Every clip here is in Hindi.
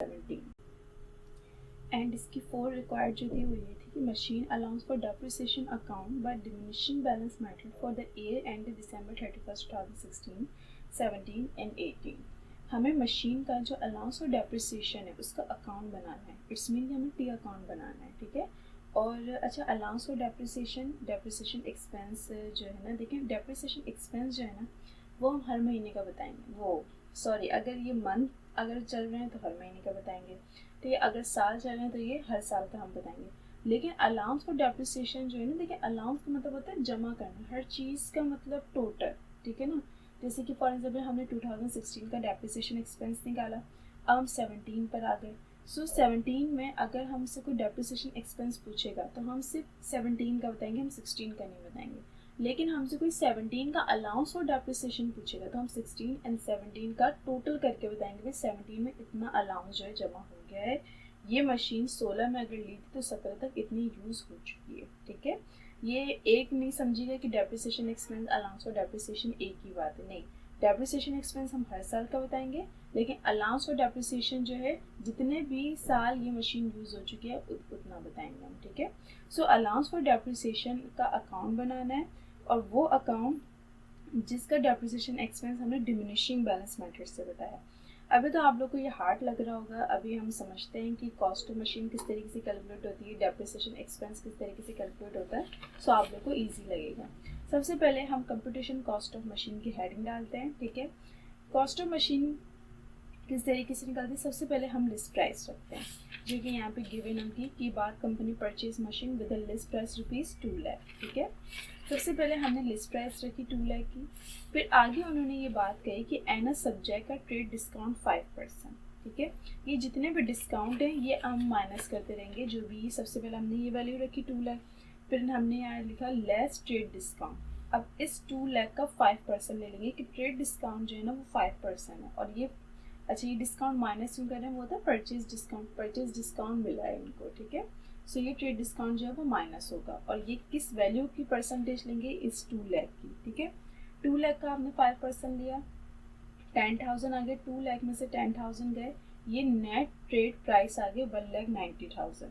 17 एंड इसकी 4 रिक्वायर्ड जो थी वो ये थी कि machine allowance for depreciation account by diminishing balance method for the year and December 31 2016, 17 and 18। हमें मशीन का जो अलाउंस फॉर डेप्रिसिएशन है उसका अकाउंट बनाना है। इट्स मीन हमें टी अकाउंट बनाना है, ठीक है। और अच्छा, अलाउंस फॉर डेप्रिसिएशन एक्सपेंस जो है ना, देखिए डेप्रिसिएशन एक्सपेंस जो है ना वो हम हर महीने का बताएंगे। वो सॉरी, अगर ये मंथ अगर चल रहे हैं तो हर महीने का बताएंगे, ठीक है। अगर साल चल रहे हैं तो ये हर साल का हम बताएंगे। लेकिन अलाउंस फॉर डेप्रिसिएशन जो है ना, देखिए अलाउंस का मतलब होता है जमा करना, हर चीज़ का मतलब टोटल, ठीक है ना। जैसे कि फॉर एग्जाम्पल हमने 2016 का डेप्रिसिएशन एक्सपेंस निकाला, अब हम 17 पर आ गए। सो 17 में अगर हमसे कोई डेप्रिसिएशन एक्सपेंस पूछेगा तो हम सिर्फ 17 का बताएंगे, हम 16 का नहीं बताएंगे। लेकिन हमसे कोई 17 का अलाउंस फॉर डेप्रिसिएशन पूछेगा तो हम 16 एंड 17 का टोटल करके बताएंगे कि 17 में इतना अलाउंस जो है जमा हो गया है। ये मशीन 16 में अगर ली थी तो 17 तक इतनी यूज़ हो चुकी है, ठीक है। ये एक नहीं समझिएगा कि depreciation expense allowance for depreciation एक ही बात है, नहीं। डेप्रिसिएशन एक्सपेंस हम हर साल का बताएंगे, लेकिन अलाउंस फॉर डेप्रिसिएशन जो है जितने भी साल ये मशीन यूज़ हो चुकी है उतना बताएंगे हम, ठीक है। सो अलाउंस फॉर डेप्रिसिएशन का अकाउंट बनाना है, और वो अकाउंट जिसका डेप्रिसिएशन एक्सपेंस हमने डिमिनिशिंग बैलेंस मेथड से बताया। अभी तो आप लोग को ये हार्ड लग रहा होगा, अभी हम समझते हैं कि कॉस्ट ऑफ मशीन किस तरीके से कैलकुलेट होती है, डेप्रिसिएशन एक्सपेंस किस तरीके से कैलकुलेट होता है, सो आप लोग को ईजी लगेगा। सबसे पहले हम कंप्यूटेशन कॉस्ट ऑफ मशीन की हेडिंग डालते हैं, ठीक है। कॉस्ट ऑफ मशीन किस तरीके से निकालते हैं, सबसे पहले हम लिस्ट प्राइस रखते हैं, जो कि यहाँ पे गिवन उनकी की बात company purchase machine with list price ₹2 lakh, ठीक है। सबसे पहले हमने लिस्ट प्राइस रखी 2 लाख की। फिर आगे उन्होंने ये बात कही कि एन सब्जेक्ट का ट्रेड डिस्काउंट 5%, ठीक है। ये जितने भी डिस्काउंट हैं ये हम माइनस करते रहेंगे, जो भी सबसे पहले हमने ये वैल्यू रखी 2 लाख, फिर हमने यहाँ लिखा लेस ट्रेड डिस्काउंट। अब इस 2 लाख का 5% ले लेंगे कि ट्रेड डिस्काउंट जो है ना वो 5% है, और ये अच्छा ये डिस्काउंट माइनस क्यों कर रहे हैं, वो था परचेज डिस्काउंट मिला है इनको, ठीक है। सो ये ट्रेड डिस्काउंट जो है वो माइनस होगा, और ये किस वैल्यू की परसेंटेज लेंगे, इस 2 लाख की, ठीक है। 2 लाख का आपने 5% लिया, 10,000 आ गए, 2 लाख में से 10,000 गए, ये नेट ट्रेड प्राइस आ गए 1,90,000,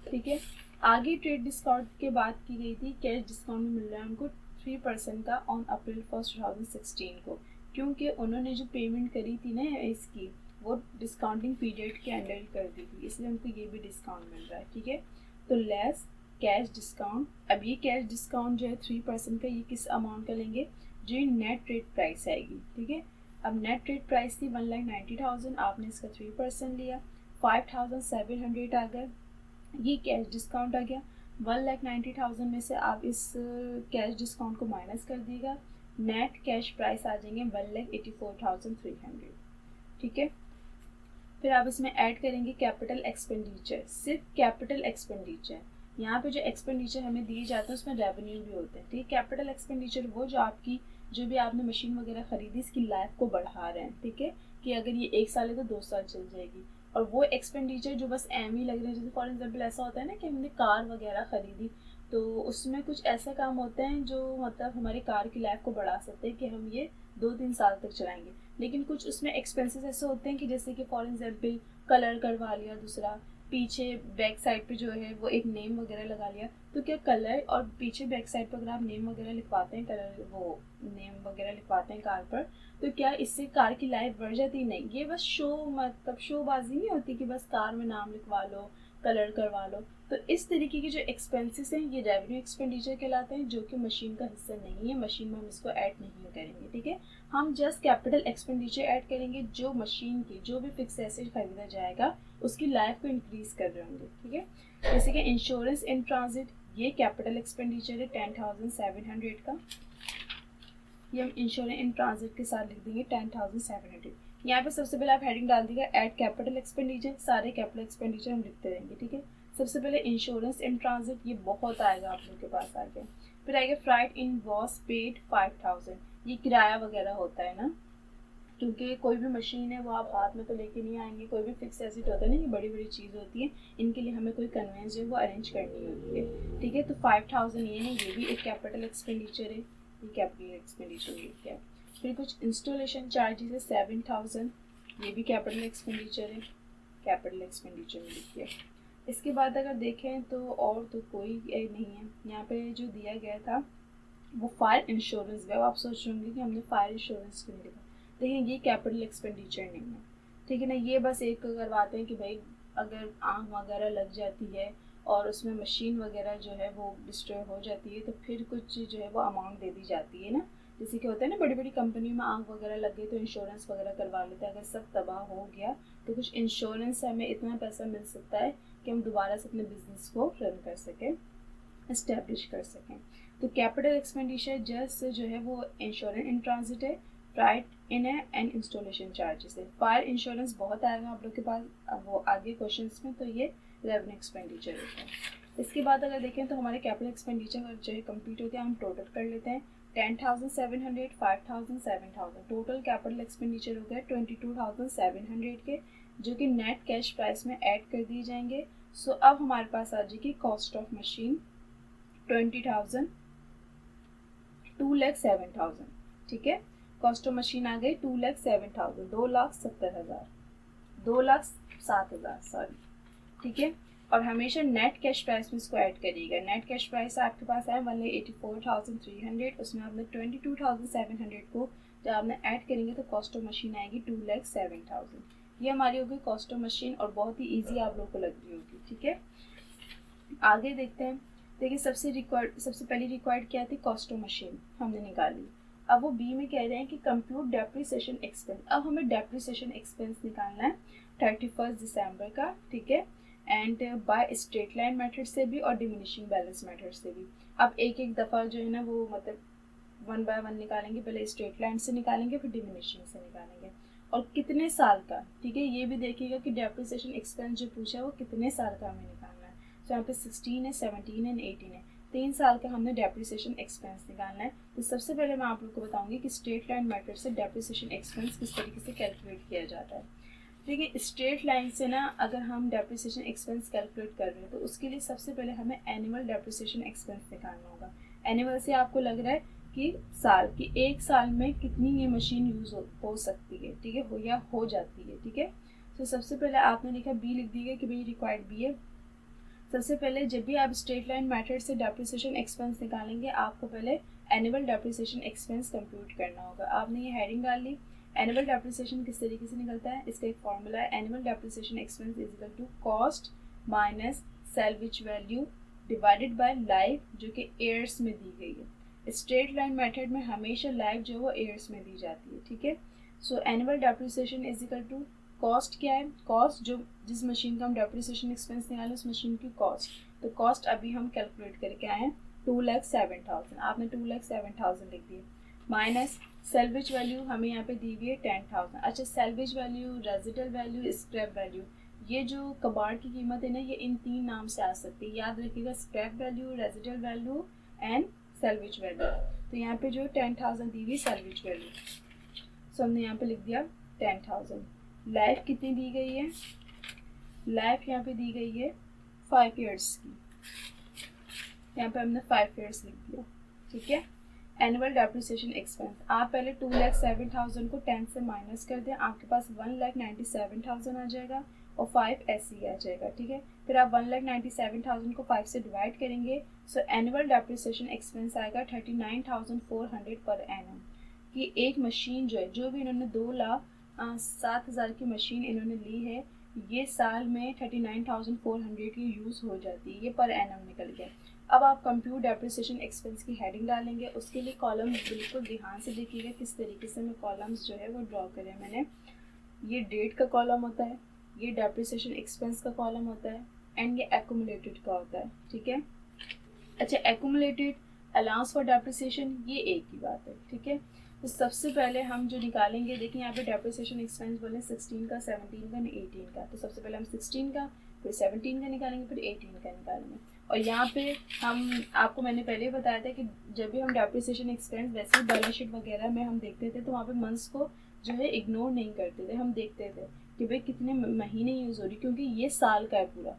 ठीक है। आगे ट्रेड डिस्काउंट के बात की गई थी, कैश डिस्काउंट में मिल रहा है उनको 3% का ऑन अप्रैल 1 2016 को, क्योंकि उन्होंने जो पेमेंट करी थी ना इसकी, वो डिस्काउंटिंग पीरियड के अंडर कर दी थी, इसलिए उनको ये भी डिस्काउंट मिल रहा है, ठीक है। तो लेस कैश डिस्काउंट, अब ये कैश डिस्काउंट जो है 3% का, ये किस अमाउंट का लेंगे, जो नेट ट्रेड प्राइस आएगी, ठीक है। अब नेट ट्रेड प्राइस थी 1,90,000, आपने इसका 3% लिया, 5,700 आ गया, ये कैश डिस्काउंट आ गया। 1,90,000 में से आप इस कैश डिस्काउंट को माइनस कर दिएगा, नेट कैश प्राइस आ जाएंगे 1,84,300, ठीक है। फिर आप इसमें ऐड करेंगे कैपिटल एक्सपेंडिचर, सिर्फ कैपिटल एक्सपेंडिचर। यहाँ पे जो एक्सपेंडिचर हमें दिए जाते हैं उसमें रेवेन्यू भी होते हैं, ठीक है। कैपिटल एक्सपेंडिचर वो जो आपकी जो भी आपने मशीन वगैरह खरीदी इसकी लाइफ को बढ़ा रहे हैं, ठीक है, कि अगर ये 1 साल है तो 2 साल चल जाएगी। और वो एक्सपेंडिचर जो बस एम ही लग रहे हैं, जैसे फॉर एग्जाम्पल ऐसा होता है ना कि हमने कार वगैरह खरीदी तो उसमें कुछ ऐसा काम होते हैं जो मतलब हमारी कार की लाइफ को बढ़ा सकते हैं कि हम ये 2-3 साल तक चलाएंगे। लेकिन कुछ उसमें एक्सपेंसेस ऐसे होते हैं कि जैसे कि फॉर एग्जाम्पल कलर करवा लिया, दूसरा पीछे बैक साइड पे जो है वो एक नेम वगैरह लगा लिया, तो क्या कलर और पीछे बैक साइड पर अगर आप नेम वगैरह लिखवाते हैं, कलर वो नेम वगैरह लिखवाते हैं कार पर, तो क्या इससे कार की लाइफ बढ़ जाती? नहीं, ये बस शो मतलब शोबाजी नहीं होती कि बस कार में नाम लिखवा लो, कलर करवा लो। तो इस तरीके के जो एक्सपेंसेस हैं ये रेवेन्यू एक्सपेंडिचर कहलाते हैं, जो कि मशीन का हिस्सा नहीं है, मशीन में हम इसको ऐड नहीं करेंगे, ठीक है। हम जस्ट कैपिटल एक्सपेंडिचर ऐड करेंगे जो मशीन की जो भी फिक्स एसेट खरीदा जाएगा उसकी लाइफ को इंक्रीज कर रहे होंगे, ठीक है। जैसे कि इंश्योरेंस इन ट्रांजिट, ये कैपिटल एक्सपेंडिचर है 10,700 का, ये हम इंश्योरेंस इन ट्रांजिट के साथ लिख देंगे 10,700। यहाँ पे सबसे पहले आप हेडिंग डाल दीजिएगा ऐड कैपिटल एक्सपेंडिचर, सारे कैपिटल एक्सपेंडिचर हम लिखते रहेंगे, ठीक है। सबसे पहले इंश्योरेंस इन ट्रांजिट, ये बहुत आएगा आप लोग के पास आगे। फिर आएगा फ्राइट इन वॉस पेड 5,000, ये किराया वगैरह होता है ना, क्योंकि कोई भी मशीन है वो आप हाथ में तो लेके नहीं आएंगे, कोई भी फिक्स एसेट होता है ना, ये बड़ी बड़ी चीज़ होती है, इनके लिए हमें कोई कन्वेंस जो है वो अरेंज करनी होती है, ठीक है। तो 5,000 ये है, ये भी एक कैपिटल एक्सपेंडिचर है, ये कैपिटल एक्सपेंडिचर है। फिर कुछ इंस्टॉलेशन चार्जेस है 7,000, ये भी कैपिटल एक्सपेंडिचर है। कैपिटल एक्सपेंडिचर में लिख दिया। इसके बाद अगर देखें तो और तो कोई नहीं है। यहाँ पे जो दिया गया था वो फायर इंश्योरेंस है। आप सोच रहे होंगे कि हमने फायर इंश्योरेंस क्यों नहीं लिखा। देखिए ये कैपिटल एक्सपेंडिचर नहीं है, ठीक है ना। ये बस एक करवाते हैं कि भाई अगर आग वगैरह लग जाती है और उसमें मशीन वगैरह जो है वो डिस्ट्रॉय हो जाती है तो फिर कुछ जो है वो अमाउंट दे दी जाती है ना। जैसे कि होता है ना बड़ी बड़ी कंपनी में आग वगैरह लग गई तो इंश्योरेंस वगैरह करवा लेते हैं। अगर सब तबाह हो गया तो कुछ इंश्योरेंस से हमें इतना पैसा मिल सकता है कि हम दोबारा से अपने बिजनेस को रन कर सकें, इस्टेब्लिश कर सकें। तो कैपिटल एक्सपेंडिचर जस्ट जो है वो इंश्योरेंस इन ट्रांजिट है, फ्राइट इन है एंड इंस्टॉलेशन चार्जेस है। फायर इंश्योरेंस बहुत आएगा आप लोग के पास वो आगे क्वेश्चंस में, तो ये रेवेन्यू एक्सपेंडिचर होता है। इसके बाद अगर देखें तो हमारे कैपिटल एक्सपेंडिचर जो है कंप्लीट हो गया। हम टोटल कर लेते हैं 10,700, 5,000, 7,000। टोटल कैपिटल एक्सपेंडिचर हो गया 22,700 के, जो कि नेट कैश प्राइस में ऐड कर दिए जाएंगे। सो अब हमारे पास आ जाएगी कॉस्ट ऑफ मशीन 20,000, 2,07,000, ठीक है। कॉस्ट ऑफ मशीन आ गई 2,07,000, 2,70,000, 2,07,000 सॉरी, ठीक है। और हमेशा नेट कैश प्राइस में इसको ऐड करिएगा। नेट कैश प्राइस आपके पास है 1,84,300, उसमें आपने 22,700 को जब आपने ऐड करेंगे तो कॉस्ट ऑफ मशीन आएगी 2,07,000। ये हमारी होगी कॉस्ट ऑफ मशीन और बहुत ही ईजी आप लोग को लग रही होगी, ठीक है। आगे देखते हैं। देखिए सबसे पहली रिक्वायर्ड क्या थी, कॉस्ट ऑफ मशीन हमने निकाली। अब वो बी में कह रहे हैं कि कंप्यूट डेप्रिसिएशन एक्सपेंस। अब हमें डेप्रिसिएशन एक्सपेंस निकालना है 31 दिसंबर का, ठीक है। And by straight line method से भी और डिमिनिशिंग बैलेंस मेथड से भी। अब एक एक दफ़ा जो है ना वो मतलब 1 बाय 1 निकालेंगे। पहले स्ट्रेट लाइन से निकालेंगे फिर डिमिनिशिंग से निकालेंगे। और कितने साल का, ठीक है, ये भी देखिएगा कि डेप्रिसिएशन एक्सपेंस जो पूछा है वो कितने साल का हमें निकालना है। तो यहाँ पे 16 है, 17 है, 18 है, 3 साल का हमने डेप्रिसिएशन एक्सपेंस निकालना है। तो सबसे पहले मैं आप लोग को बताऊंगी कि स्ट्रेट लाइन मेथड से डेप्रिसिएशन एक्सपेंस किस तरीके से कैलकुलेट किया जाता है। देखिए स्ट्रेट लाइन से ना अगर हम डेप्रिसिएशन एक्सपेंस कैलकुलेट कर रहे हैं तो उसके लिए सबसे पहले हमें एनुअल डेप्रिसिएशन एक्सपेंस निकालना होगा। एनुअल से आपको लग रहा है कि साल की, एक साल में कितनी ये मशीन यूज़ हो सकती है, ठीक है, हो जाती है, ठीक है। तो सबसे पहले आपने लिखा बी, लिख दिया कि भाई रिक्वायर्ड बी है। सबसे पहले जब भी आप स्ट्रेट लाइन मेथड से डेप्रिसिएशन एक्सपेंस निकालेंगे आपको पहले एनुअल डेप्रिसिएशन एक्सपेंस कंप्यूट करना होगा। आपने ये हेडिंग डाल ली। एनुअल डेप्रिसिएशन किस तरीके से निकलता है, इसका एक फॉर्मूला है, annual depreciation expense is equal to cost minus salvage value divided by life, जो कि ईयर्स में दी गई है। स्ट्रेट लाइन मेथड में हमेशा लाइफ जो है वो ईयर्स में दी जाती है, ठीक है। So annual depreciation is equal to cost क्या है, कॉस्ट जो जिस मशीन का हम डेप्रिसिएशन एक्सपेंस निकालें उस मशीन की कॉस्ट। तो कॉस्ट अभी हम कैलकुलेट करके आए हैं 2,07,000, आपने 2,07,000 लिख दिए, माइनस सैल्वेज वैल्यू हमें यहाँ पे दी हुई है 10,000। अच्छा, salvage value, residual value, scrap value, ये जो कबाड़ की कीमत है ना ये इन 3 नाम से आ सकती है, याद रखिएगा, scrap value, residual value and salvage value. तो यहाँ पे जो 10,000 दी हुई सैल्वेज वैल्यू, सो हमने यहाँ पे लिख दिया 10,000। लाइफ कितनी दी गई है, लाइफ यहाँ पे दी गई है 5 ईयर्स की, यहाँ पे हमने 5 ईयर्स लिख दिया, ठीक है। एनुअल डेप्रिसिएशन एक्सपेंस, आप पहले 2,07,000 को 10 से माइनस कर दें, आपके पास 1,97,000 आ जाएगा और 5 ऐसे ही आ जाएगा, ठीक है। फिर आप 1,97,000 को 5 से डिवाइड करेंगे, सो एनुअल डेप्रिसिएशन एक्सपेंस आएगा 39,400 पर एनम। कि एक मशीन जो है, जो भी इन्होंने 2,07,000 की मशीन इन्होंने ली है, ये साल में 39,400 की यूज़ हो जाती है, ये पर एनम निकल गया। अब आप कंप्यूट डेप्रिसिएशन एक्सपेंस की हेडिंग डालेंगे, उसके लिए कॉलम बिल्कुल ध्यान से देखिएगा किस तरीके से मैं कॉलम्स जो है वो ड्रॉ करें मैंने। ये डेट का कॉलम होता है, ये डेप्रिसिएशन एक्सपेंस का कॉलम होता है एंड ये एक्यूमुलेटेड का होता है, ठीक है। अच्छा, एक्यूमुलेटेड, अलाउंस फॉर डेप्रिसिएशन, ये एक ही बात है, ठीक है। तो सबसे पहले हम जो निकालेंगे, देखिए यहाँ पे डेप्रिसिएशन एक्सपेंस बोले 16 का, 17 का, 18 का। तो सबसे पहले हम 16 का, फिर 17 का निकालेंगे, फिर 18 का निकालेंगे। और यहाँ पे हम आपको मैंने पहले ही बताया था कि जब भी हम डेप्रिसिएशन एक्सपेंस वैसे ही बैलेंस शीट वगैरह में हम देखते थे तो वहाँ पे मंथ्स को जो है इग्नोर नहीं करते थे, हम देखते थे कि भाई कितने महीने यूज़ हो रही, क्योंकि ये साल का है पूरा,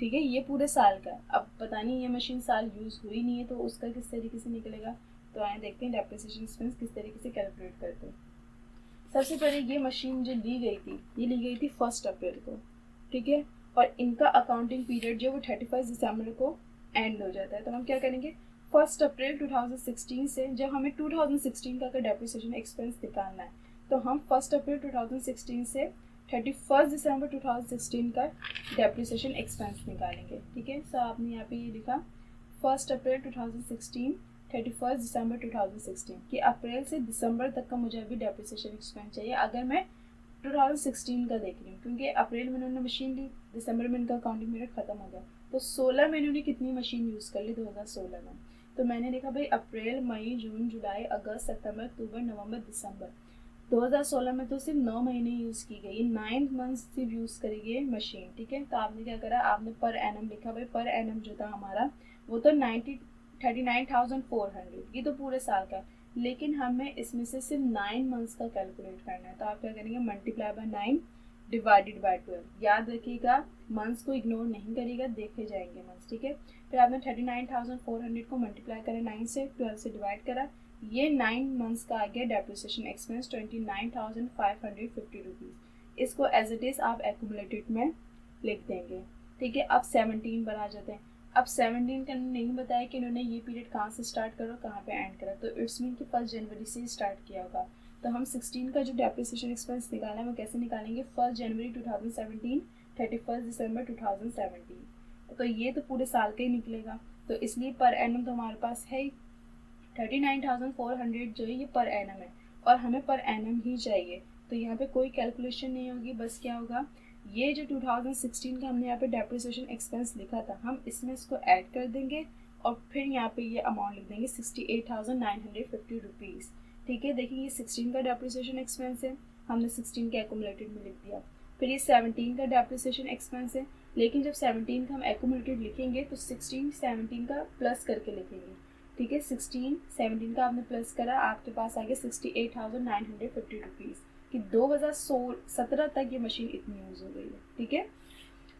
ठीक है, ये पूरे साल का। अब पता नहीं ये मशीन साल यूज़ हुई नहीं है तो उसका किस तरीके से निकलेगा। तो आए देखते हैं डेप्रिसिएशन एक्सपेंस किस तरीके से कैलकुलेट करते हैं। सबसे पहले ये मशीन जो ली गई थी, ये ली गई थी 1 अप्रैल को, ठीक है, और इनका अकाउंटिंग पीरियड जो वो 31 दिसंबर को एंड हो जाता है। तो हम क्या करेंगे, 1 अप्रैल 2016 से, जब हमें 2016 का डेप्रिसिएशन एक्सपेंस निकालना है तो हम 1 अप्रैल 2016 से 31 दिसंबर 2016 का डेप्रिसिएशन एक्सपेंस निकालेंगे। ठीक है, सो आपने यहाँ पे ये लिखा 1 अप्रैल 2016 31 दिसंबर 2016 कि अप्रैल से दिसंबर तक का मुझे अभी डेप्रिसिएशन एक्सपेंस चाहिए अगर मैं 2016 का देख रही हूँ, क्योंकि अप्रैल में उन्होंने मशीन ली, दिसंबर में इनका अकाउंटिंग पीरियड खत्म हो गया, तो 16 में इन्होंने कितनी मशीन यूज़ कर ली 2016 में। तो मैंने लिखा भाई अप्रैल, मई, जून, जुलाई, अगस्त, सितंबर, अक्टूबर, नवंबर, दिसंबर। 2016 में तो सिर्फ 9 महीने यूज़ की गई, 9 मंथ्स सिर्फ यूज़ करी गई मशीन। ठीक है, तो आपने क्या करा, आपने पर एनम लिखा। भाई पर एनम जो था हमारा वो तो 39,400, ये तो पूरे साल का, लेकिन हमें इसमें से सिर्फ 9 मंथ्स का कैलकुलेट करना है। तो आप क्या करेंगे, मल्टीप्लाई बाय 9 डिवाइडेड बाय 12। याद रखिएगा मंथ्स को इग्नोर नहीं करिएगा, देखे जाएंगे मंथ्स। ठीक है, फिर आपने 39,400 को मल्टीप्लाई करा 9 से, 12 से डिवाइड करा, ये 9 मंथ्स का आ गया डेप्रिसिएशन एक्सपेंस 29,550 रुपीज़। इसको एज इट इज़ आप एक्यूमुलेटेड में लिख देंगे। ठीक है, अब 17 पर आ जाते हैं। अब 17 का नहीं बताया कि इन्होंने ये पीरियड कहाँ से स्टार्ट करा और कहाँ पे एंड करा, तो इट्स मीन कि 1 जनवरी से ही स्टार्ट किया होगा। तो हम 16 का जो डेप्रिसिएशन एक्सपेंस निकालना है वो कैसे निकालेंगे, 1 जनवरी 2017 31 दिसंबर 2017। तो ये तो पूरे साल का ही निकलेगा, तो इसलिए पर एनम तो हमारे पास है ही 39,400 जो है ये पर एनम है, और हमें पर एनम ही चाहिए। तो यहाँ पे कोई कैलकुलेशन नहीं होगी, बस क्या होगा, ये जो 2016 का हमने यहाँ पे डेप्रिसिएशन एक्सपेंस लिखा था, हम इसमें इसको ऐड कर देंगे और फिर यहाँ पे ये अमाउंट लिख देंगे 68,950 रुपीज़। ठीक है, देखिए ये 16 का डेप्रिसिएशन एक्सपेंस है, हमने 16 के एक्यूमुलेटेड में लिख दिया। फिर ये 17 का डेप्रिसिएशन एक्सपेंस है, लेकिन जब 17 का हम एक्यूमुलेटेड लिखेंगे तो 16 17 का प्लस करके लिखेंगे। ठीक है, 16 17 का आपने प्लस करा, आपके पास आ गया 68,950 रुपीज़ कि 2017 तक ये मशीन इतनी यूज़ हो गई है। ठीक है,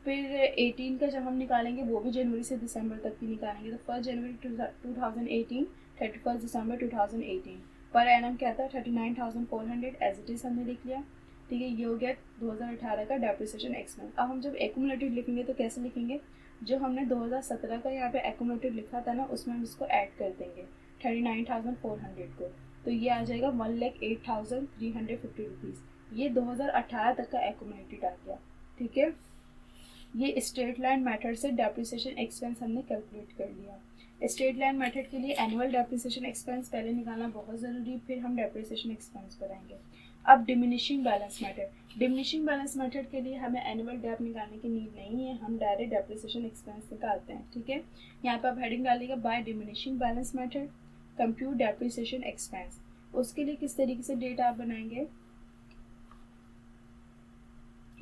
फिर 18 का जब हम निकालेंगे वो भी जनवरी से दिसंबर तक की निकालेंगे, तो 1 जनवरी 2018 31 दिसंबर 2018 पर एनम क्या था 39,400 एज इट इज़ हमने लिख लिया। ठीक है, ये हो गया 2018 का डेप्रिसिएशन एक्सपेंस। अब हम जब एक्यूमुलेटेड लिखेंगे तो कैसे लिखेंगे, जो हमने 2017 का यहाँ पे एक्यूमुलेटेड लिखा था ना, उसमें हम इसको ऐड कर देंगे 39,400 को, तो ये आ जाएगा 1,08,350 रुपीज़। ये 2018 तक का एक्यूमुलेटेड आ गया। ठीक है, ये स्ट्रेट लाइन मेथड से डेप्रिसिएशन एक्सपेंस हमने कैलकुलेट कर लिया। स्ट्रेट लाइन मेथड के लिए एनुअल डेप्रिसिएशन एक्सपेंस पहले निकालना बहुत ज़रूरी, फिर हम डेप्रिसिएशन एक्सपेंस पर आएंगे। अब diminishing balance method, diminishing balance method के लिए हमें एनुअल डेप निकालने की नीड नहीं है, हम डायरेक्ट डेप्रिसिएशन एक्सपेंस निकालते हैं। ठीक है, यहाँ पर आप हेडिंग डालिएगा by diminishing balance method compute depreciation expense. उसके लिए किस तरीके से डेट आप बनाएंगे,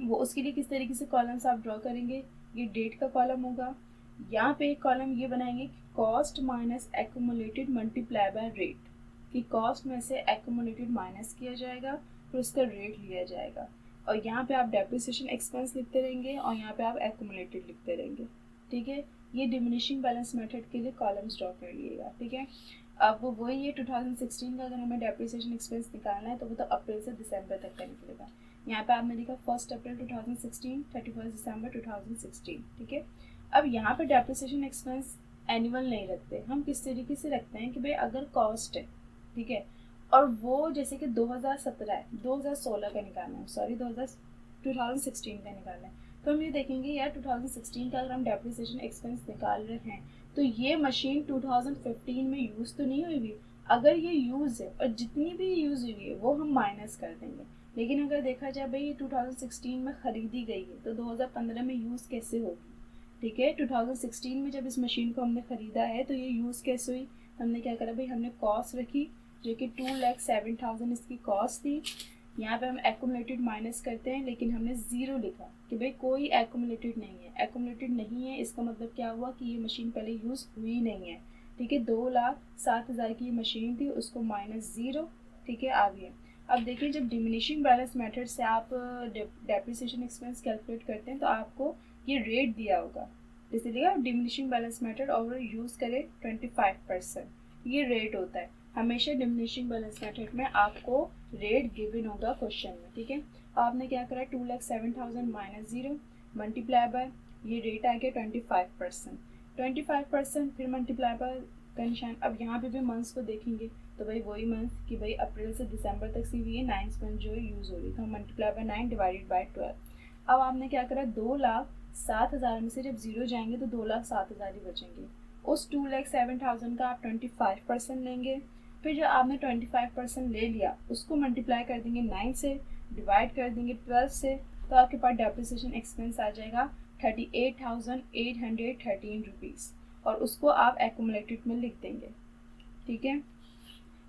वो उसके लिए किस तरीके से कॉलम्स आप ड्रॉ करेंगे, ये डेट का कॉलम होगा, यहाँ पे एक कॉलम ये बनाएंगे cost minus accumulated multiply by rate, कि कॉस्ट में से एक्यूमुलेटेड माइनस किया जाएगा फिर उसका रेट लिया जाएगा, और यहाँ पे आप डेप्रिसिएशन एक्सपेंस लिखते रहेंगे और यहाँ पे आप एक्यूमुलेटेड लिखते रहेंगे। ठीक है, ये डिमिनिशिंग बैलेंस मेथड के लिए कॉलम्स ड्रॉ कर लिएगा। ठीक है, अब वो वही है 2016 का अगर हमें डेप्रिसिएशन एक्सपेंस निकालना है तो वो तो अप्रैल से दिसंबर तक का निकलेगा। यहाँ पे आपने लिखा 1 अप्रैल 2016 31 दिसंबर 2016। ठीक है, अब यहाँ पे डेप्रिसिएशन एक्सपेंस एनुअल नहीं रखते, हम किस तरीके से रखते हैं कि भाई अगर कॉस्ट है, ठीक है, और वो जैसे कि 2017 है, 2016 का निकालना है, सॉरी 2016 का निकालना है, तो हम ये देखेंगे यार 2016 का अगर हम डेप्रिसिएशन एक्सपेंस निकाल रहे हैं तो ये मशीन 2015 में यूज़ तो नहीं हुई हुई, अगर ये यूज़ है और जितनी भी यूज़ हुई है वो हम माइनस कर देंगे। लेकिन अगर देखा जाए भाई ये 2016 में ख़रीदी गई है तो 2015 में यूज़ कैसे होगी। ठीक है, 2016 में जब इस मशीन को हमने ख़रीदा है तो ये यूज़ कैसे हुई, हमने क्या करा भाई, हमने कॉस्ट रखी जो कि 2,07,000 इसकी कॉस्ट थी। यहाँ पे हम एक्यूमुलेटेड माइनस करते हैं, लेकिन हमने ज़ीरो लिखा कि भाई कोई एक्यूमुलेटेड नहीं है। एक्यूमुलेटेड नहीं है इसका मतलब क्या हुआ कि ये मशीन पहले यूज़ हुई नहीं है। ठीक है, 2,07,000 की ये मशीन थी, उसको -0, ठीक है, आ गया। अब देखिए जब डिमिनिशिंग बैलेंस मेथड से आप डेप्रिसिएशन एक्सपेंस कैलकुलेट करते हैं तो आपको ये रेट दिया होगा, जैसे दिया डिमिनिशिंग बैलेंस मेथड और यूज़ करें 25%, ये रेट होता है हमेशा डिमिनिशिंग बैलेंस मेथड में, आपको रेट गिवन होगा क्वेश्चन में। ठीक है, आपने क्या करा 2,07,000 -0, मल्टीप्लाई बाय ये रेट आ गया 25%, 25% फिर मल्टीप्लाई बाय का निशान। अब यहाँ पे भी मंथ्स को देखेंगे तो भाई वही मंथ कि भाई अप्रैल से दिसंबर तक सी हुई है 9 मंथ जो है यूज़ हो रही है, तो मल्टीप्लाई बाय 9 डिवाइडेड बाय 12। अब आपने क्या करा, 2,07,000 में से जब जीरो जाएंगे तो 2,07,000 ही बचेंगे। उस 2,07,000 का आप 25% लेंगे, फिर जो आपने 25% ले लिया उसको मल्टीप्लाई कर देंगे 9 से, डिवाइड कर देंगे 12 से, तो आपके पास डेप्रिसिएशन एक्सपेंस आ जाएगा 38,813 रुपीज़, और उसको आप एक्यूमुलेटेड में लिख देंगे। ठीक है,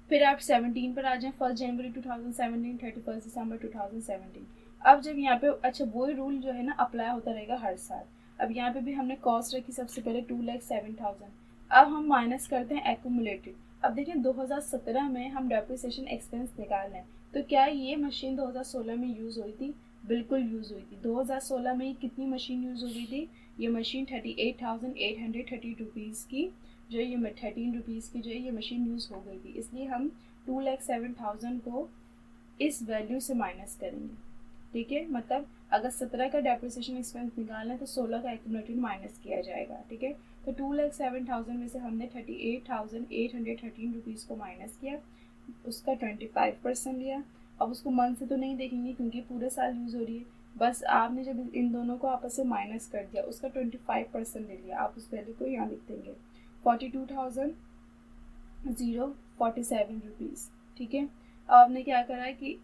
फिर आप 17 पर आ जाएं, 1 जनवरी 2017, 31 दिसंबर 2017। अब जब यहाँ पे अच्छा वही रूल जो है ना अप्लाई होता रहेगा हर साल। अब यहाँ पे भी हमने कॉस्ट रखी सबसे पहले 2,07,000। अब हम माइनस करते हैं एक्यूमुलेटेड। अब देखिए 2017 में हम डेप्रिसिएशन एक्सपेंस निकाल रहे हैं, तो क्या ये मशीन 2016 में यूज़ हुई थी? बिल्कुल यूज़ हुई थी। 2016 में कितनी मशीन यूज़ हो रही थी? ये मशीन 38,830 रुपीज़ की जो ये 13 रुपीज़ की जो है ये मशीन यूज़ हो गई थी, इसलिए हम 2,07,000 को इस वैल्यू से माइनस करेंगे। ठीक है, मतलब अगर 17 का डेप्रिसिएशन एक्सपेंस निकालना है तो 16 का एक्यूमुलेटेड माइनस किया जाएगा। ठीक है, तो 2,07,000 में से हमने 38,813 रुपीज़ को माइनस किया, उसका 25% लिया। अब उसको मंथ से तो नहीं देखेंगे क्योंकि पूरे साल यूज़ हो रही है, बस आपने जब इन दोनों को आपस से माइनस कर दिया उसका 25% ले लिया, आप उस वैल्यू को यहाँ लिख देंगे 42,047 रुपीज़। ठीक है, अब आपने क्या करा है कि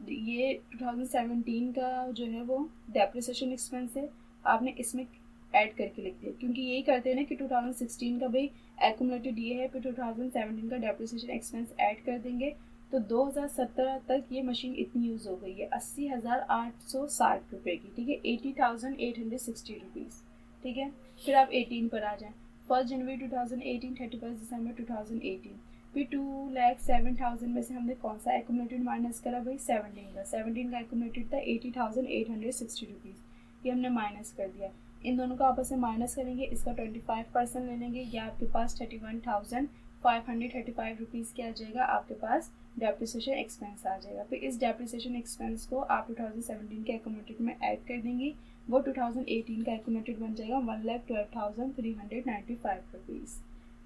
ये 2017 का जो है वो डेप्रिसिएशन एक्सपेंस है, आपने इसमें ऐड करके लिख दिया, क्योंकि यही करते हैं ना कि 2016 का भाई एक्यूमुलेटेड ये है, फिर 2017 का डेप्रिसिएशन एक्सपेंस ऐड कर देंगे, तो 2017 तक ये मशीन इतनी यूज़ हो गई है 80,860 रुपये की। ठीक है, 80,860 रुपीज़। ठीक है, फिर आप 18 पर आ जाएं, 1 जनवरी 2018, 31 दिसंबर 2018। फिर 2,07,000 में से हमने कौन सा एक्यूमुलेटेड माइनस करा भाई? 17 का। 17 का एक्यूमुलेटेड था 80,860 रुपीज़, ये हमने माइनस कर दिया। इन दोनों को आपस में माइनस करेंगे, इसका 25% ले लेंगे, या आपके पास 31,535 रुपीज़ क्या आ जाएगा, आपके पास डेप्रिसिएशन एक्सपेंस आ जाएगा। फिर इस डेप्रिसिएशन एक्सपेंस को आप 2017 के एक्यूमुलेटेड में ऐड कर देंगे, वो 2018 का एक्यूमुलेटेड बन जाएगा 1,12,395 रुपीज़।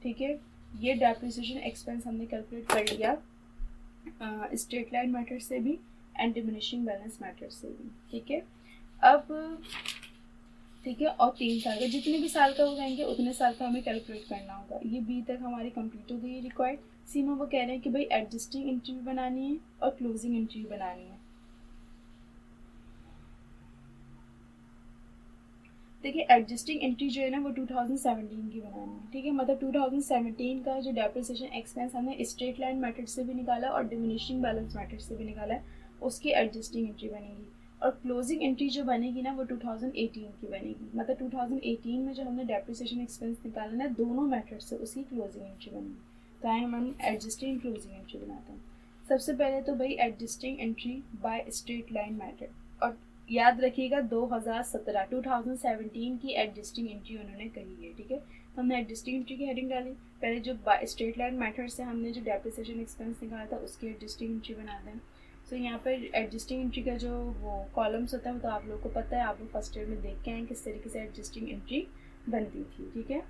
ठीक है, ये डेप्रिसिएशन एक्सपेंस हमने कैलकुलेट कर लिया स्ट्रेट लाइन मेथड से भी एंड डिमिनिशिंग बैलेंस मेथड से भी। ठीक है, अब ठीक है, और 3 साल का, जितने भी साल का हो जाएंगे उतने साल का हमें कैलकुलेट करना होगा। ये बी तक हमारी कंप्लीट हो गई है रिक्वायर्ड। सी में वो कह रहे हैं कि भाई एडजस्टिंग एंट्री भी बनानी है और क्लोजिंग एंट्री भी बनानी है। देखिए एडजस्टिंग एंट्री जो है ना वो 2017 की बनानी है। ठीक है, मतलब 2017 का जो डेप्रिसिएशन एक्सपेंस हमने स्ट्रेट लाइन मेथड से भी निकाला और डिमिनिशिंग बैलेंस मेथड से भी निकाला है, उसकी एडजस्टिंग एंट्री बनेगी। और क्लोजिंग एंट्री जो बनेगी ना वो 2018 की बनेगी, मतलब 2018 में जो हमने डेप्रिसिएशन एक्सपेंस निकाला ना दोनों मेथड से, उसकी क्लोजिंग एंट्री बनेगी। तो आए हम एडजस्टिंग क्लोजिंग एंट्री बनाते हैं। सबसे पहले तो भाई adjusting entry by straight line method, और याद रखिएगा 2017 की एडजस्टिंग एंट्री उन्होंने कही है। ठीक है, तो हमने एडजस्टिंग एंट्री की हेडिंग डाली, पहले जो स्ट्रेट लाइन मेथड से हमने जो डेप्रिसिएशन एक्सपेंस निकाला था उसकी एडजस्टिंग एंट्री बना दें। सो यहाँ पर एडजस्टिंग एंट्री का जो वो कॉलम्स होता है तो आप लोगों को पता है, आप लोग फर्स्ट ईयर में देख के आए किस तरीके से एडजस्टिंग एंट्री बनती थी। ठीक है,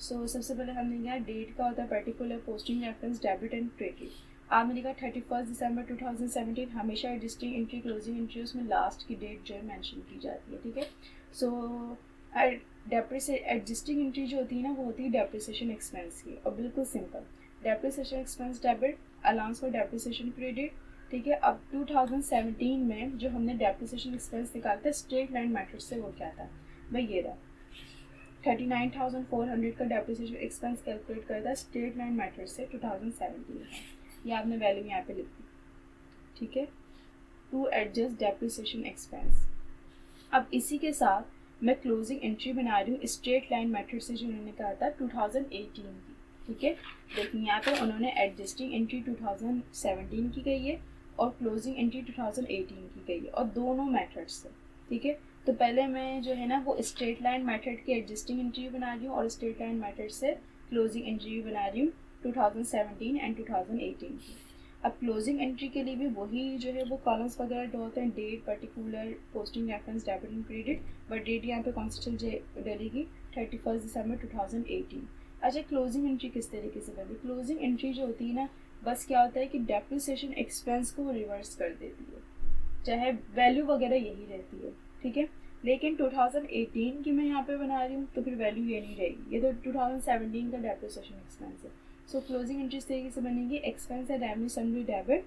सो सबसे पहले हमने यहाँ डेट का होता है particular, posting reference, debit and credit. आपने लिखा 31 दिसंबर 2017, हमेशा एडजस्टिंग एंट्री क्लोजिंग एंट्री उसमें लास्ट की डेट जो है मेंशन की जाती है। ठीक है, सो एडजस्टिंग एंट्री जो होती है ना वो होती है डेप्रिसिएशन एक्सपेंस की, और बिल्कुल simple, depreciation expense debit, allowance for depreciation credit. ठीक है, अब 2017 में जो हमने डेप्रिसिएशन एक्सपेंस निकालते हैं स्ट्रेट लाइन मेथड से, वो क्या था भाई? ये रहा 39,400 का डेप्रिसिएशन एक्सपेंस कैलकुलेट करता है स्ट्रेट लाइन मेथड से 2017 में। ये आपने वैल्यू यहाँ पे लिख दी। ठीक है, टू एडजस्ट डेप्रिसिएशन एक्सपेंस। अब इसी के साथ मैं क्लोजिंग एंट्री बना रही हूँ स्ट्रेट लाइन मेथड से जो उन्होंने कहा था 2018 की। ठीक है, देखिए यहाँ पे उन्होंने एडजस्टिंग एंट्री 2017 की गई है और क्लोजिंग एंट्री 2018 की गई है, और दोनों मेथड्स से। ठीक है, तो पहले मैं जो है ना वो स्ट्रेट लाइन मेथड की एडजस्टिंग एंट्री बना रही हूँ और स्ट्रेट लाइन मेथड से क्लोजिंग एंट्री बना रही हूँ 2017 एंड 2018 की। अब क्लोजिंग एंट्री के लिए भी वही जो है वो कॉलम्स वगैरह ड्रॉ होते हैं, date, particular, posting reference, debit and credit, but date यहाँ पे कौन सी चल डलेगी, 31 दिसंबर 2018। अच्छा, क्लोजिंग एंट्री किस तरीके से बनी? क्लोजिंग एंट्री जो होती है ना, बस क्या होता है कि डेप्रिसिएशन एक्सपेंस को रिवर्स कर देती है, चाहे वैल्यू वगैरह यही रहती है, ठीक है। लेकिन 2018 की मैं यहाँ पे बना रही हूँ तो फिर वैल्यू ये नहीं रहेगी, ये तो 2017 का डेप्रिसिएशन एक्सपेंस है। सो क्लोजिंग एंट्री इस तरीके से बनेगी, एक्सपेंस है revenue sundry debit,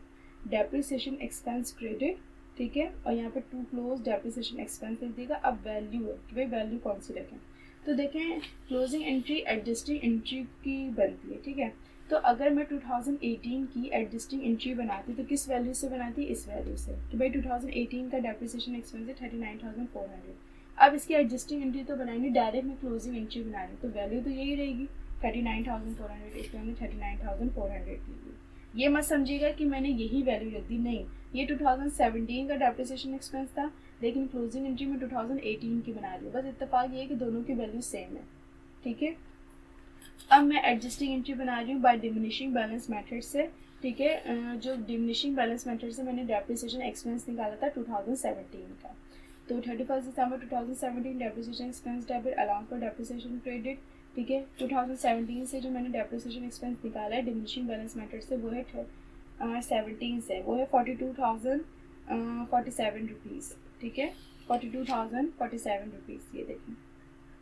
depreciation expense credit, ठीक है, और यहाँ पे टू क्लोज डेप्रिसिएशन एक्सपेंस लिख देगा। अब वैल्यू है कि भाई वैल्यू कौन सी रखें, तो देखें क्लोजिंग एंट्री एडजस्टिंग एंट्री की बनती है, ठीक है। तो अगर मैं 2018 की एडजस्टिंग एंट्री बनाती तो किस वैल्यू से बनाती, इस वैल्यू से, कि भाई 2018 का डेप्रिसिएशन एक्सपेंस है 39,400। अब इसकी एडजस्टिंग एंट्री तो बनाएंगे, डायरेक्ट मैं क्लोजिंग एंट्री बना रही हूँ तो वैल्यू तो यही रहेगी 39,400, इसमें हमने 39,400 ली। ये मत समझिएगा कि मैंने यही वैल्यू रख दी, नहीं, ये 2017 का डेप्रिसिएशन एक्सपेंस था, लेकिन क्लोजिंग एंट्री में 2018 की बना रही हूँ, बस इत्तेफाक ये है कि दोनों की वैल्यू सेम है, ठीक है। अब मैं एडजस्टिंग एंट्री बना रही हूँ बाय डिमिनिशिंग बैलेंस मेथड से, ठीक है। जो डिमिनिशिंग बैलेंस मेथड से मैंने डेप्रिसिएशन एक्सपेंस निकाला था 2017 का, तो 31 दिसंबर 2017 depreciation expense debit, allowance for depreciation credit, ठीक है। 2017 से जो मैंने डेप्रिसिएशन एक्सपेंस निकाला है डिमिनिशिंग बैलेंस मेथड से वो है 17 से, वो है 42,047 रुपीज़, ठीक है, 42,047 रुपीज़, ये देखें,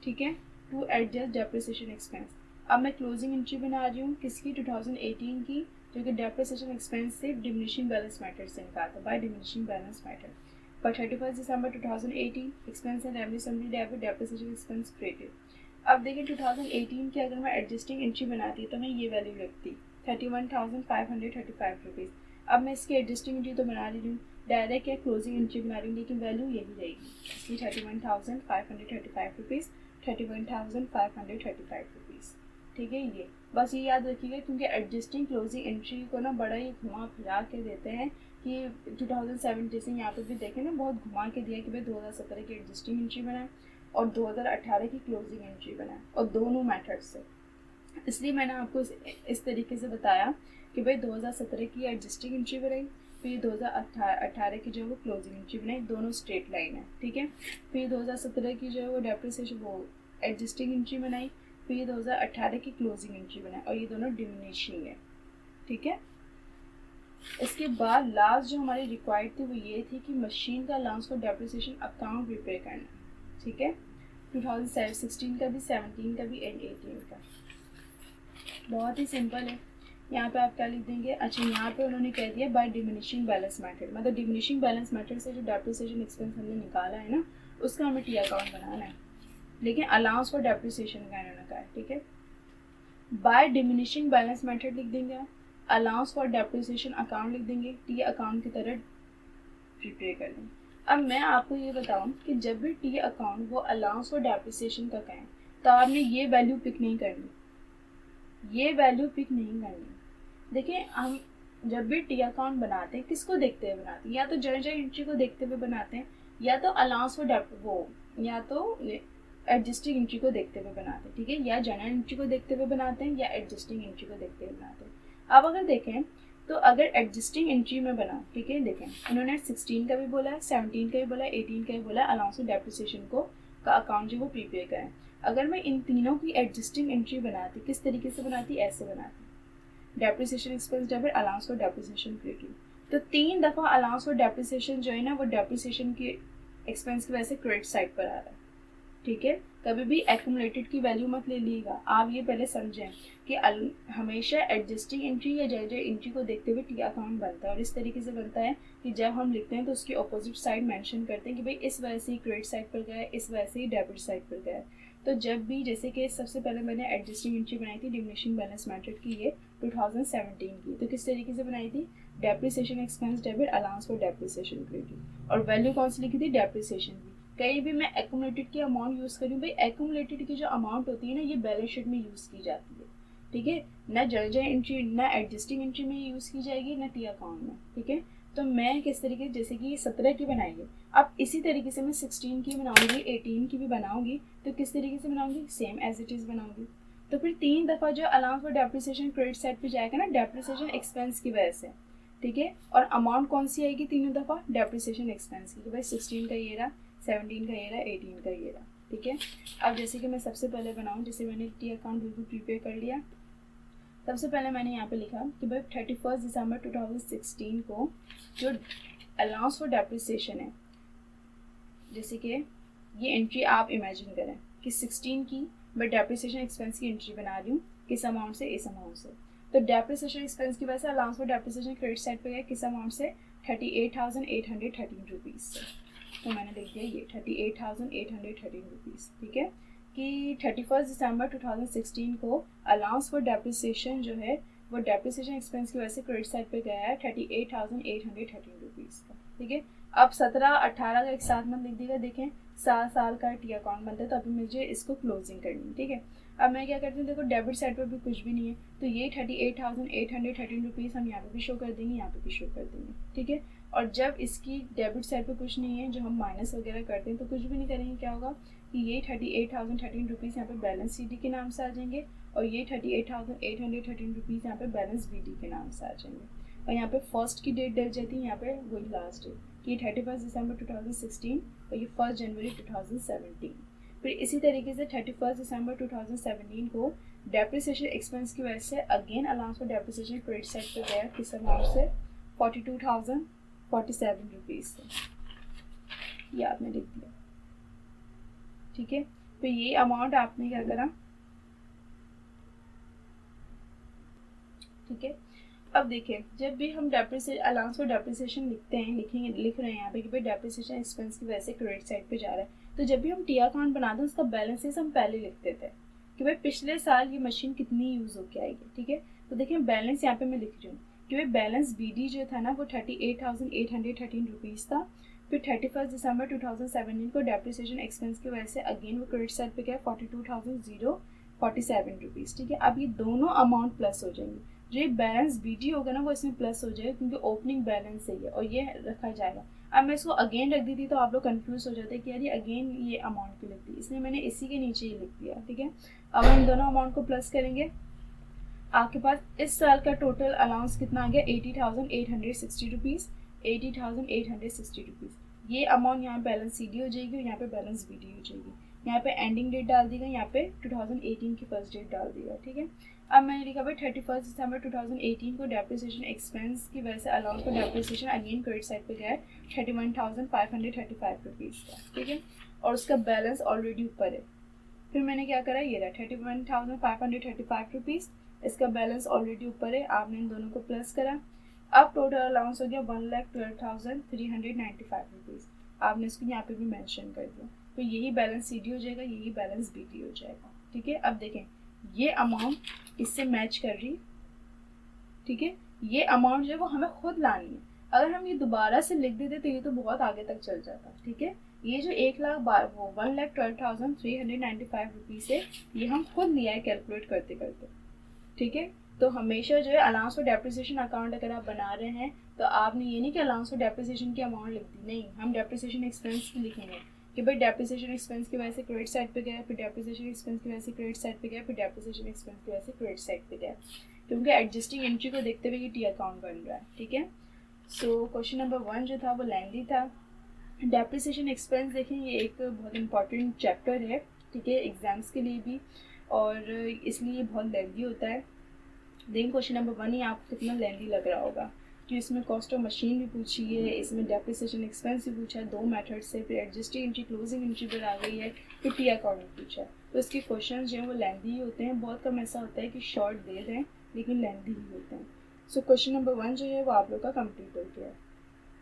ठीक है, टू एडजस्ट डेप्रिसिएशन एक्सपेंस। अब मैं क्लोजिंग एंट्री बना रही हूँ किसकी, 2018 की, जो कि डेप्रिसिएशन एक्सपेंस से डिमिनिशिंग बैलेंस मेथड से निकालता है, बाय डिमिनिशिंग बैलेंस मेथड, पर 31 दिसंबर 2018 expense and revenue sundry debit, depreciation expense credit. अब देखिए 2018 की अगर मैं एडजस्टिंग एंट्री बनाती तो मैं ये वैल्यू रखती 31,535 रुपीज़। अब मैं इसकी एडजस्टिंग एंट्री तो बना रही हूँ, डायरेक्ट या क्लोजिंग एंट्री बना रही हूँ, लेकिन वैल्यू यही रहेगी, इसलिए 31,535 रुपीज़, 31,535 रुपीज़, ठीक है। ये बस ये याद रखिएगा, क्योंकि एडजस्टिंग क्लोजिंग एंट्री को ना बड़ा ही घुमा फिरा के देते हैं कि 2007 जैसे यहाँ पे भी देखें ना, बहुत घुमा के दिया कि भाई 2017 की एडजस्टिंग एंट्री बनाए और 2018 की क्लोजिंग एंट्री बनाए, और दोनों मेथड से। इसलिए मैंने आपको इस तरीके से बताया कि भाई 2017 की एडजस्टिंग एंट्री बनाई, फिर 2018 की जो है वो क्लोजिंग एंट्री बनाई, दोनों स्ट्रेट लाइन है, ठीक है। फिर 2017 की जो है वो डेप्रिसिएशन वो एडजस्टिंग एंट्री बनाई, फिर 2018 की क्लोजिंग एंट्री बनाई, और ये दोनों डिमिनिशिंग है, ठीक है। इसके बाद लास्ट जो हमारी रिक्वायर्ड थी वो ये थी कि मशीन का allowance for depreciation account prepare करना, ठीक है, 2016 का भी, 17 का भी एंड 18 का। बहुत ही सिंपल है, यहाँ पे आप क्या लिख देंगे, अच्छा यहाँ पे उन्होंने कह दिया बाय डिमिनिशिंग बैलेंस मेथड, मतलब डिमिनिशिंग बैलेंस मेथड से जो डेप्रिसिएशन एक्सपेंस हमने निकाला है ना, उसका हमें टी अकाउंट बनाना है, लेकिन अलाउंस फॉर डेप्रिसिएशन का इन्होंने कहा है, ठीक है। बाय डिमिनिशिंग बैलेंस मेथड लिख देंगे, अलाउंस फॉर डेप्रिसिएशन अकाउंट लिख देंगे, टी अकाउंट की तरह प्रिपेयर कर देंगे। अब मैं आपको ये बताऊं कि जब भी टी अकाउंट वो अलाउंस फॉर डेप्रिसिएशन का कहें तो आपने ये वैल्यू पिक नहीं करनी, ये वैल्यू पिक नहीं करनी। देखिए हम जब भी टी अकाउंट बनाते हैं किसको देखते हुए बनाते हैं, या तो जर्नल एंट्री को देखते हुए बनाते हैं, या तो अलाउंस फॉर वो या तो एडजस्टिंग एंट्री को देखते हुए बनाते हैं, ठीक है, या जर्नल एंट्री को देखते हुए बनाते हैं या एडजस्टिंग एंट्री को देखते हुए बनाते हैं। अब अगर देखें तो अगर एडजस्टिंग एंट्री में बना, ठीक है, देखें उन्होंने 16 का भी बोला है, 17 का भी बोला है, 18 का भी बोला है, अलाउंस फॉर डेप्रिसिएशन को का अकाउंट जो वो प्रीपेयर करें। अगर मैं इन तीनों की एडजस्टिंग एंट्री बनाती, किस तरीके से बनाती, ऐसे बनाती, depreciation expense debit, allowance for depreciation credit. तो 3 दफ़ा अलाउंस फॉर डेप्रिसिएशन जो है ना वो डेप्रिसिएशन की एक्सपेंस की वजह से क्रेडिट साइड पर आ रहा है, ठीक है। कभी भी एक्यूमुलेटेड की वैल्यू मत ले लीजिएगा, आप ये पहले समझें कि हमेशा एडजस्टिंग एंट्री या जर्नल एंट्री को देखते हुए टी अकाउंट बनता है, और इस तरीके से बनता है कि जब हम लिखते हैं तो उसकी अपोजिट साइड मेंशन करते हैं कि भाई इस वजह से ही क्रेडिट साइड पर गया है, इस वजह से ही डेबिट साइड पर गया है। तो जब भी जैसे कि सबसे पहले मैंने एडजस्टिंग एंट्री बनाई थी डिमिनिशिंग बैलेंस मेथड की, ये 2017 की, तो किस तरीके से बनाई थी, depreciation expense debit, allowance for depreciation credit, और वैल्यू कौन सी लिखी थी, डेप्रिसिएशन की। कहीं भी मैं एक्यूमुलेटेड की अमाउंट यूज़ करूँ, भाई एक्यूमुलेटेड की जो अमाउंट होती है ना ये बैलेंस शीट में यूज़ की जाती है, ठीक है, ना जर्नल एंट्री ना एडजस्टिंग एंट्री में यूज़ की जाएगी ना टी अकाउंट में, ठीक है। तो मैं किस तरीके, जैसे कि 17 की बनाई है, अब इसी तरीके से मैं 16 की बनाऊंगी, 18 की भी बनाऊंगी, तो किस तरीके से बनाऊंगी, सेम एज इट इज़ बनाऊंगी। तो फिर 3 दफ़ा जो allowance for depreciation credit side पे जाएगा ना डेप्रिसिएशन एक्सपेंस की वजह से, ठीक है। और अमाउंट कौन सी आएगी तीनों दफ़ा, डेप्रिसिएशन एक्सपेंस की, भाई 16 का ये रहा, 17 का ये रहा, 18 का ये रहा, ठीक है। अब जैसे कि मैं सबसे पहले बनाऊँ, जैसे मैंने टी अकाउंट बिल्कुल प्रिपेयर कर लिया। सबसे पहले मैंने यहाँ पे लिखा कि भाई 31 दिसंबर 2016 को जो अलाउंस फॉर डेप्रिसिएशन है, जैसे कि ये एंट्री आप इमेजिन करें कि 16 की मैं डेप्रिसिएशन एक्सपेंस की एंट्री बना रही हूँ, किस अमाउंट से, इस अमाउंट से। तो डेप्रिसिएशन एक्सपेंस की वजह से allowance for depreciation credit side पे गया, किस अमाउंट से, 38,813 रुपीज़ से। तो मैंने लिख दिया ये 38,813 रुपीज़, ठीक है, कि 31 दिसंबर 2016 को अलाउंस फॉर डेप्रिसिएशन जो है वो डेप्रिसिएशन एक्सपेंस की वजह से क्रेडिट साइड पे गया है 38,813 रुपीज़ का, ठीक है। अब 17-18 का एक साथ मत लिख देगा, देखें साल का टी अकाउंट बनता है, तो अभी मुझे इसको क्लोजिंग करनी है, ठीक है। अब मैं क्या करती हूँ, देखो डेबिट साइड पर भी कुछ भी नहीं है, तो ये 38,813 रुपीज़ हम यहाँ पे भी शो कर देंगे, यहाँ पे भी शो कर देंगे, ठीक है। और जब इसकी डेबिट साइड पे कुछ नहीं है, जो हम माइनस वगैरह करते हैं, तो कुछ भी नहीं करेंगे, क्या होगा कि ये 38,013 रुपीज़ यहाँ पे बैलेंस सी डी के नाम से आ जाएंगे, और ये 38,813 रुपीज़ यहाँ पे बैलेंस बी डी के नाम से आ जाएंगे। और यहाँ पे फर्स्ट की डेट डल जाती है, यहाँ पे वही लास्ट डेट, कि 31 दिसंबर 2016 और ये 1 जनवरी 2017। फिर इसी तरीके से 31 दिसंबर 2017 को डेप्रिसिएशन एक्सपेंस की वजह से again allowance for depreciation credit side पे गया, किस अमाउंट से, 42,047 रुपीज़ से, ये आपने लिख दिया, ठीक है। तो ये अमाउंट आपने क्या करा, ठीक है। अब देखिए, जब भी हम अलाउंस फॉर डेप्रिसिएशन लिख रहे हैं यहाँ पे कि भाई डेप्रिसिएशन एक्सपेंस की वजह से क्रेडिट साइड पे जा रहा है, तो जब भी हम टी अकाउंट बनाते हैं उसका बैलेंसेस हम पहले लिखते थे कि भाई पिछले साल ये मशीन कितनी यूज़ होके आएगी, ठीक है। तो देखिए बैलेंस यहाँ पे मैं लिख रही हूँ कि भाई बैलेंस बी डी जो था ना वो 38,813 रुपीज़ था। फिर 31 दिसंबर 2017 को डेप्रिसिएशन एक्सपेंस की वजह से अगेन वो क्रेडिट साइड पे गया 42,047 रुपीज़, ठीक है। अब ये दोनों अमाउंट प्लस हो जाएंगे, जो ये बैलेंस बी डी होगा ना वो इसमें प्लस हो जाएगा, क्योंकि ओपनिंग बैलेंस है ये, और ये रखा जाएगा। अब मैं इसको अगेन रख दी थी तो आप लोग कंफ्यूज हो जाते कि यार ये अगेन ये अमाउंट क्यों लिख दी, इसलिए मैंने इसी के नीचे ही लिख दिया, ठीक है। अब हम दोनों अमाउंट को प्लस करेंगे, आपके पास इस साल का टोटल अलाउंस कितना आ गया, 80,860 रुपीज़, 80,860 रुपीज़। ये अमाउंट यहाँ बैलेंस सी डी हो जाएगी और यहाँ पे बैलेंस बी डी हो जाएगी। यहाँ पे एंडिंग डेट डाल दी गई, यहाँ पे 2018 की फर्स्ट डेट डाल दी गई, ठीक है। अब मैंने लिखा भाई 31 दिसंबर 2018 को डेप्रिसिएशन एक्सपेंस की वजह से allowance for depreciation again credit side पे गया है 31,535 रुपीज़ का, ठीक है। और उसका बैलेंस ऑलरेडी ऊपर है। फिर मैंने क्या करा, ये रहा 31,535 रुपीज़, इसका बैलेंस ऑलरेडी ऊपर है, आपने इन दोनों को प्लस करा। अब टोटल अलाउंस हो गया 1,12,395 रुपीज़, आपने इसको यहाँ पे भी मेंशन कर दिया। तो यही बैलेंस सी डी हो जाएगा, यही बैलेंस बी डी हो जाएगा, ठीक है। अब देखें ये अमाउंट इससे मैच कर रही, ठीक है। ये अमाउंट जो है वो हमें खुद लानी है, अगर हम ये दोबारा से लिख देते तो ये तो बहुत आगे तक चल जाता, ठीक है। ये जो 1,12,395 रुपीज़ है, ये हम खुद लिया है कैलकुलेट करते करते, ठीक है। तो हमेशा जो है अलाउंस फॉर डेप्रिसिएशन अकाउंट अगर आप बना रहे हैं तो आपने ये नहीं कि अलाउंस फॉर डेप्रिसिएशन की अमाउंट लिख दी, नहीं, हम डेप्रिसिएशन एक्सपेंस लिखेंगे कि भाई डेप्रिसिएशन एक्सपेंस की वजह से क्रेडिट साइड पे गया, फिर डेप्रिसिएशन एक्सपेंस की वजह से क्रेडिट साइड पे गया, फिर डेप्रिसिएशन एक्सपेंस की वजह से क्रेडिट साइड पे गया, क्योंकि एडजस्टिंग एंट्री को देखते हुए ये टी अकाउंट बन रहा है, ठीक है। सो क्वेश्चन नंबर 1 जो था वो लेंथी था। डेप्रिसिएशन एक्सपेंस देखें ये एक बहुत इंपॉर्टेंट चैप्टर है, ठीक है, एग्जाम्स के लिए भी, और इसलिए ये बहुत लेंथी होता है। देखें क्वेश्चन नंबर 1 ही आपको कितना लेंथी लग रहा होगा, कि इसमें कॉस्ट ऑफ मशीन भी पूछी है, इसमें डेप्रिसिएशन एक्सपेंस भी पूछा है 2 मेथड से, फिर एडजस्टिंग एंट्री क्लोजिंग एंट्री पर आ गई है, फिर टी अकाउंट पूछा है। तो इसके क्वेश्चन जो हैं वो लेंथी ही होते हैं, बहुत कम ऐसा होता है कि शॉर्ट दे दें, लेकिन लेंथी ही होते हैं। सो क्वेश्चन नंबर 1 जो है वो आप लोग का कंप्लीट हो गया है।